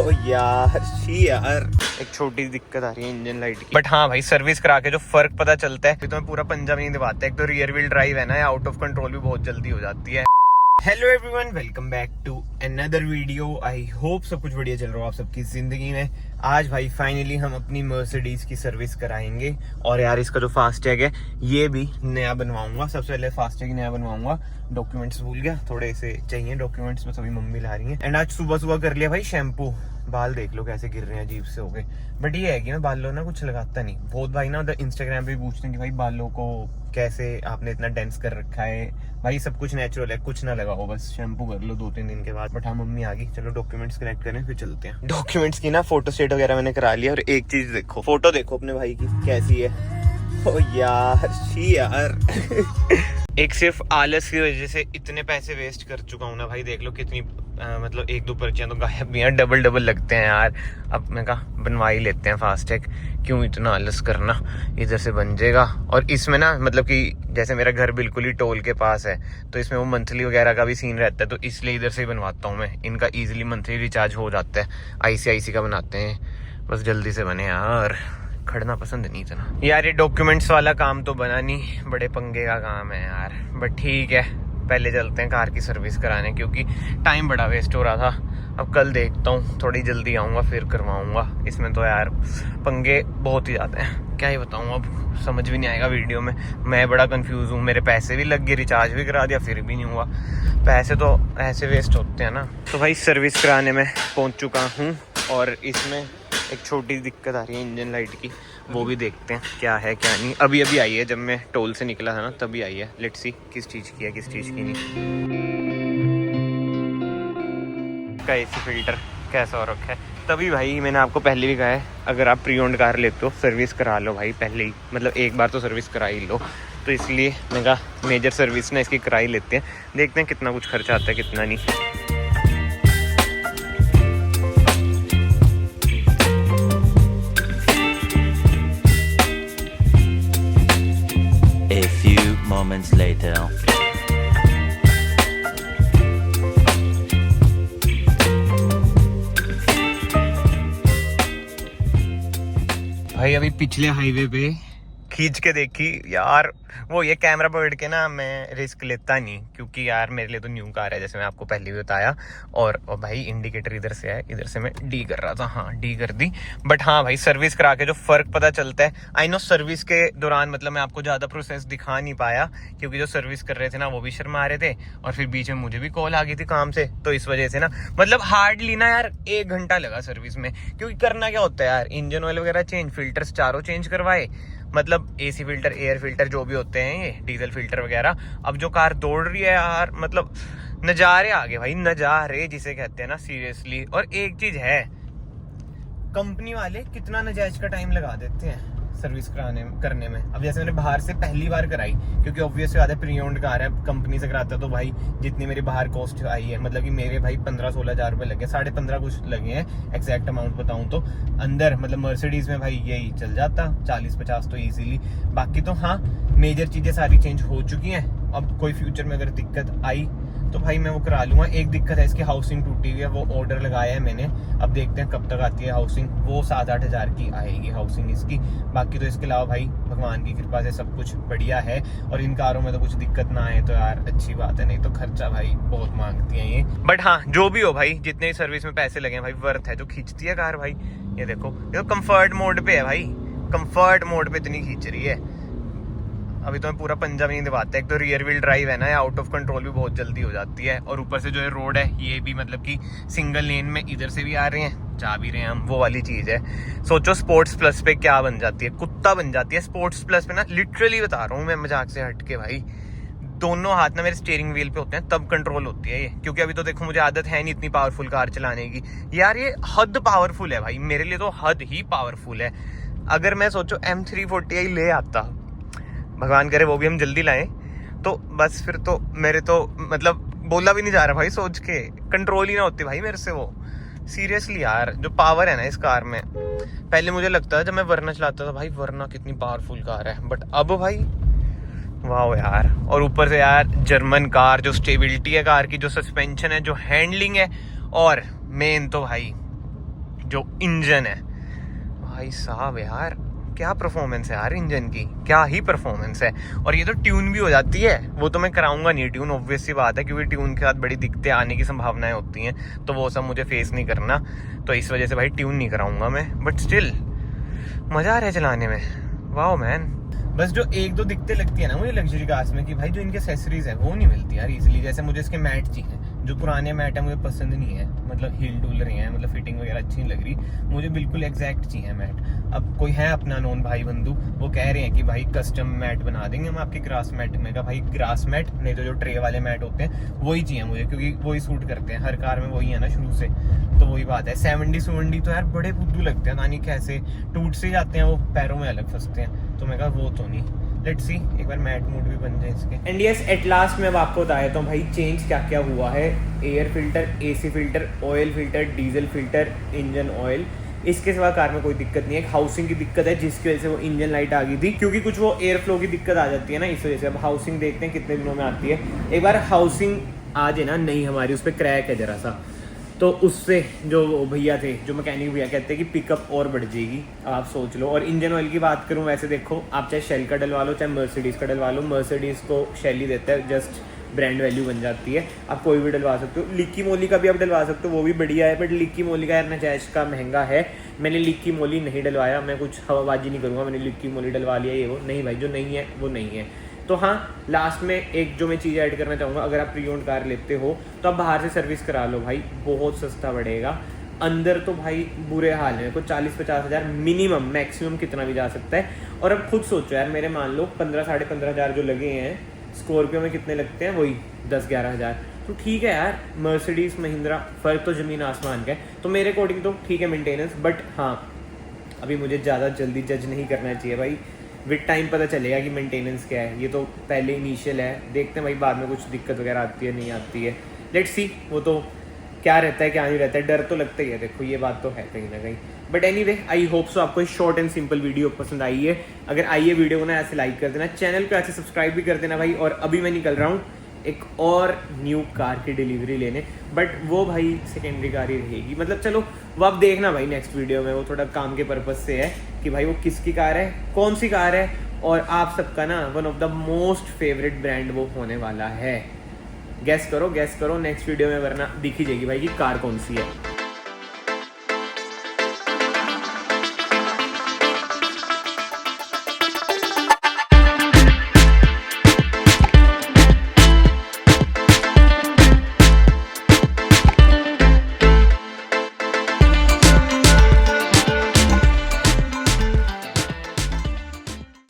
ओ यार एक छोटी दिक्कत आ रही है इंजन लाइट की, बट हाँ भाई सर्विस करा के जो फर्क पता चलता है तो मैं पूरा पंजा नहीं दिवाता। एक तो रियर व्हील ड्राइव है ना, आउट ऑफ कंट्रोल भी बहुत जल्दी हो जाती है। Hello everyone, welcome back to another video. I hope सब कुछ बढ़िया चल रहा हो आप सबकी जिंदगी में। आज भाई फाइनली हम अपनी मर्सिडीज की सर्विस कराएंगे और यार इसका जो फास्टैग है ये भी नया बनवाऊंगा। सबसे पहले फास्टैग नया बनवाऊंगा। डॉक्यूमेंट्स भूल गया, थोड़े से चाहिए डॉक्यूमेंट्स में, सभी मम्मी ला रही है। एंड आज सुबह सुबह कर लिया भाई शैम्पू। बाल देख लो कैसे गिर रहे हैं, अजीब से हो गए। बट ये है कि मैं बालों ना कुछ लगाता नहीं। बहुत भाई ना इंस्टाग्राम पे पूछते हैं कि भाई बालों को कैसे आपने इतना डेंस कर रखा है। भाई सब कुछ नेचुरल है, कुछ ना लगाओ, बस शैम्पू कर लो 2-3 दिन के बाद। बट हाँ मम्मी आ गई, चलो डॉक्यूमेंट्स कलेक्ट करें फिर चलते हैं। डॉक्यूमेंट्स की ना फोटो स्टेट वगैरह मैंने करा लिया। और एक चीज देखो, फोटो देखो अपने भाई की कैसी है। ओ यार एक सिर्फ आलस की वजह से इतने पैसे वेस्ट कर चुका हूँ ना भाई। देख लो कितनी मतलब 1-2 पर्चियां तो गायब भी हैं, डबल लगते हैं यार। अब मैं कहा बनवा ही लेते हैं फास्टैग, क्यों इतना आलस करना, इधर से बन जाएगा। और इसमें ना मतलब कि जैसे मेरा घर बिल्कुल ही टोल के पास है तो इसमें वो मंथली वगैरह का भी सीन रहता है, तो इसलिए इधर से ही बनवाता हूँ मैं। इनका ईजिली मंथली रिचार्ज हो जाता है। ICIC का बनाते हैं, बस जल्दी से बने यार, खड़ना पसंद नहीं इतना यार। ये डॉक्यूमेंट्स वाला काम तो बना नहीं, बड़े पंगे का काम है यार। बट ठीक है, पहले चलते हैं कार की सर्विस कराने, क्योंकि टाइम बड़ा वेस्ट हो रहा था। अब कल देखता हूँ, थोड़ी जल्दी आऊँगा फिर करवाऊँगा। इसमें तो यार पंगे बहुत ही ज़्यादा हैं, क्या ही बताऊँ, अब समझ भी नहीं आएगा वीडियो में। मैं बड़ा कंफ्यूज हूँ, मेरे पैसे भी लग गए, रिचार्ज भी करा दिया फिर भी नहीं हुआ। पैसे तो ऐसे वेस्ट होते हैं ना। तो भाई सर्विस कराने में पहुँच चुका हूँ और इसमें एक छोटी दिक्कत आ रही है इंजन लाइट की, वो भी देखते हैं क्या है क्या नहीं। अभी आई है, जब मैं टोल से निकला था ना तभी आई है। लेट्स सी किस चीज़ की है किस चीज़ की नहीं। का AC फिल्टर कैसा हो रखा है। तभी भाई मैंने आपको पहले भी कहा है, अगर आप प्री ओन्ड कार लेते हो सर्विस करा लो भाई पहले ही, मतलब एक बार तो सर्विस करा ही लो। तो इसलिए मैं कहा मेजर सर्विस ना इसकी करा ही लेते हैं, देखते हैं कितना कुछ खर्चा आता है कितना नहीं। A few moments later. भाई अभी पिछले हाईवे पे खींच के देखी यार, वो ये कैमरा पकड़ के ना मैं रिस्क लेता नहीं, क्योंकि यार मेरे लिए तो न्यू कार है जैसे मैं आपको पहले भी बताया। और भाई इंडिकेटर इधर से है, इधर से मैं डी कर रहा था, हाँ डी कर दी। बट हाँ भाई सर्विस करा के जो फर्क पता चलता है, आई नो सर्विस के दौरान मतलब मैं आपको ज्यादा प्रोसेस दिखा नहीं पाया, क्योंकि जो सर्विस कर रहे थे ना वो भी शर्मा रहे थे और फिर बीच में मुझे भी कॉल आ गई थी काम से, तो इस वजह से ना मतलब हार्डली ना यार 1 घंटा लगा सर्विस में। क्योंकि करना क्या होता है यार, इंजन ऑयल वगैरह चेंज, फिल्टर्स चारों चेंज करवाए, मतलब AC फिल्टर, एयर फिल्टर जो भी होते हैं, ये डीजल फिल्टर वगैरह। अब जो कार दौड़ रही है यार, मतलब नजारे आ गए भाई, नजारे जिसे कहते हैं ना सीरियसली। और एक चीज है, कंपनी वाले कितना नजायज का टाइम लगा देते हैं सर्विस करने में। अब जैसे मैंने बाहर से पहली बार कराई, क्योंकि ऑब्वियस बात है प्री ओन्ड कार है, कंपनी से कराता तो भाई जितनी मेरी बाहर कॉस्ट आई है, मतलब कि मेरे भाई 15-16 हज़ार रुपये लगे, 15.5 कुछ लगे हैं एग्जैक्ट अमाउंट बताऊं तो। अंदर मतलब मर्सिडीज में भाई यही चल जाता 40-50 तो इजीली। बाकी तो हाँ मेजर चीजें सारी चेंज हो चुकी हैं। अब कोई फ्यूचर में अगर दिक्कत आई तो भाई मैं वो करा लूंगा। एक दिक्कत है, इसकी हाउसिंग टूटी हुई है, वो ऑर्डर लगाया है मैंने, अब देखते हैं कब तक आती है हाउसिंग। वो 7-8 हज़ार की आएगी हाउसिंग इसकी। बाकी तो इसके अलावा भाई भगवान की कृपा से सब कुछ बढ़िया है। और इन कारों में तो कुछ दिक्कत ना आए तो यार अच्छी बात है, नहीं तो खर्चा भाई बहुत मांगती है ये। बट हाँ जो भी हो भाई, जितने सर्विस में पैसे लगे हैं भाई वर्थ है। जो खींचती है कार भाई, ये देखो कंफर्ट मोड पे है भाई, कंफर्ट मोड पे इतनी खींच रही है। अभी तो मैं पूरा पंजा नहीं दिवाता। एक तो रियर व्हील ड्राइव है ना, आउट ऑफ कंट्रोल भी बहुत जल्दी हो जाती है। और ऊपर से जो है रोड है ये भी मतलब कि सिंगल लेन में इधर से भी आ रहे हैं, जा भी रहे हैं हम, वो वाली चीज है। सोचो स्पोर्ट्स प्लस पे क्या बन जाती है, कुत्ता बन जाती है स्पोर्ट्स प्लस पे ना। लिटरली बता रहा हूँ मैं, मजाक से हट के भाई, दोनों हाथ ना मेरे स्टीयरिंग व्हील पे होते हैं तब कंट्रोल होती है ये। क्योंकि अभी तो देखो मुझे आदत है नहीं इतनी पावरफुल कार चलाने की यार। ये हद पावरफुल है भाई, मेरे लिए तो हद ही पावरफुल है। अगर मैं सोचो M340i ले आता, भगवान करे वो भी हम जल्दी लाएं, तो बस फिर तो मेरे तो मतलब बोला भी नहीं जा रहा भाई, सोच के कंट्रोल ही ना होती भाई मेरे से वो। सीरियसली यार जो पावर है ना इस कार में, पहले मुझे लगता था जब मैं वरना चलाता था भाई, वरना कितनी पावरफुल कार है, बट अब भाई वाह यार। और ऊपर से यार जर्मन कार, जो स्टेबिलिटी है कार की, जो सस्पेंशन है, जो हैंडलिंग है, और मेन तो भाई जो इंजन है भाई साहब यार, क्या परफॉर्मेंस है यार इंजन की, क्या ही परफॉर्मेंस है। और ये तो ट्यून भी हो जाती है, वो तो मैं कराऊंगा नहीं ट्यून, ऑब्वियस सी बात है, क्योंकि ट्यून के साथ बड़ी दिक्कतें आने की संभावनाएं होती हैं, तो वो सब मुझे फेस नहीं करना, तो इस वजह से भाई ट्यून नहीं कराऊंगा मैं। बट स्टिल मज़ा आ रहा है चलाने में, वाओ मैन। बस जो एक दो दिक्कतें लगती है ना मुझे लग्जरी कार्स में, कि भाई जो इनके एक्सेसरीज है वो नहीं मिलती यार इजीली। जैसे मुझे इसके मैट चाहिए, जो पुराने मैट है मुझे पसंद नहीं है, मतलब हील डूल रहे हैं, मतलब फिटिंग वगैरह अच्छी नहीं लग रही, मुझे बिल्कुल एग्जैक्ट चाहिए मैट। अब कोई है अपना नॉन भाई बंधु, वो कह रहे हैं कि भाई कस्टम मैट बना देंगे हम आपके ग्रास मैट में। कहा भाई ग्रास मैट नहीं तो जो ट्रे वाले मैट होते हैं वही चाहिए मुझे, क्योंकि वही सूट करते हैं, हर कार में वही है ना शुरू से, तो वही बात है। 70 तो यार बड़े बुद्धू लगते हैं, ना नहीं कैसे टूट से जाते हैं वो, पैरों में अलग फंसते हैं, तो मैं कहा वो तो नहीं, लेट्स सी एक बार मैट मूड भी बन जाए इसके। एंड यस एट लास्ट मैं अब आपको बता देता हूँ भाई चेंज क्या क्या हुआ है। Air filter, AC filter, oil filter, diesel filter, engine oil, इसके सिवा कार में कोई दिक्कत नहीं है। एक हाउसिंग की दिक्कत है जिसकी वजह से वो इंजन लाइट आ गई थी, क्योंकि कुछ वो एयर फ्लो की दिक्कत आ जाती है ना, इस वजह से। अब हाउसिंग देखते हैं कितने दिनों में आती है। एक बार हाउसिंग आ जाए ना नहीं हमारी, उस पर क्रैक है जरा सा, तो उससे जो भैया थे, जो मैकेनिक भैया कहते हैं कि पिकअप और बढ़ जाएगी, आप सोच लो। और इंजन ऑयल की बात करूं, वैसे देखो आप चाहे शेल का डलवा लो चाहे मर्सिडीज़ का डलवा लो, मर्सिडीज़ को शेल ही देता है, जस्ट ब्रांड वैल्यू बन जाती है, आप कोई भी डलवा सकते हो। लिक्की मोली का भी आप डलवा सकते हो, वो भी बढ़िया है, बट लिक्की मोली का यार नजायज़ का महंगा है। मैंने लिक्की मोली नहीं डलवाया, मैं कुछ हवाबाजी नहीं करूँगा, मैंने लिक्की मोली डलवा लिया, ये वो नहीं भाई, जो नहीं है वो नहीं है। तो हाँ, लास्ट में एक जो मैं चीज़ ऐड करना चाहूँगा, अगर आप प्री ओन्ड कार लेते हो तो आप बाहर से सर्विस करा लो भाई, बहुत सस्ता पड़ेगा। अंदर तो भाई बुरे हाल है, कुछ 40-50 हज़ार मिनिमम, मैक्सिमम कितना भी जा सकता है। और अब खुद सोचो यार, मेरे मान लो 15-15.5 हज़ार जो लगे हैं, स्कॉर्पियो में कितने लगते हैं, वही 10-11 हज़ार, तो ठीक है यार। मर्सिडीज़ महिंद्रा, फ़र्क तो ज़मीन आसमान का है, तो मेरे अकॉर्डिंग तो ठीक है मेंटेनेंस। बट हाँ, अभी मुझे ज़्यादा जल्दी जज नहीं करना चाहिए भाई, विद टाइम पता चलेगा कि मेंटेनेंस क्या है। ये तो पहले इनिशियल है, देखते हैं भाई बाद में कुछ दिक्कत वगैरह आती है नहीं आती है, लेट्स सी, वो तो क्या रहता है क्या नहीं रहता है, डर तो लगता ही है, देखो ये बात तो है कहीं ना कहीं। But anyway, I hope so आपको शॉर्ट एंड सिंपल वीडियो पसंद आई है। अगर आई है वीडियो को ना ऐसे लाइक कर देना, चैनल को ऐसे सब्सक्राइब भी कर देना भाई। और अभी मैं निकल रहा हूँ एक और न्यू कार की डिलीवरी लेने, बट वो भाई सेकेंडरी कार ही रहेगी, मतलब चलो वो आप देखना भाई नेक्स्ट वीडियो में, वो थोड़ा काम के पर्पज़ से है कि भाई वो किसकी कार है, कौन सी कार है, और आप सबका ना one of the most favourite brand वो होने वाला है। गैस करो नेक्स्ट वीडियो में, वरना दिख ही जाएगी भाई कि कार कौन सी है।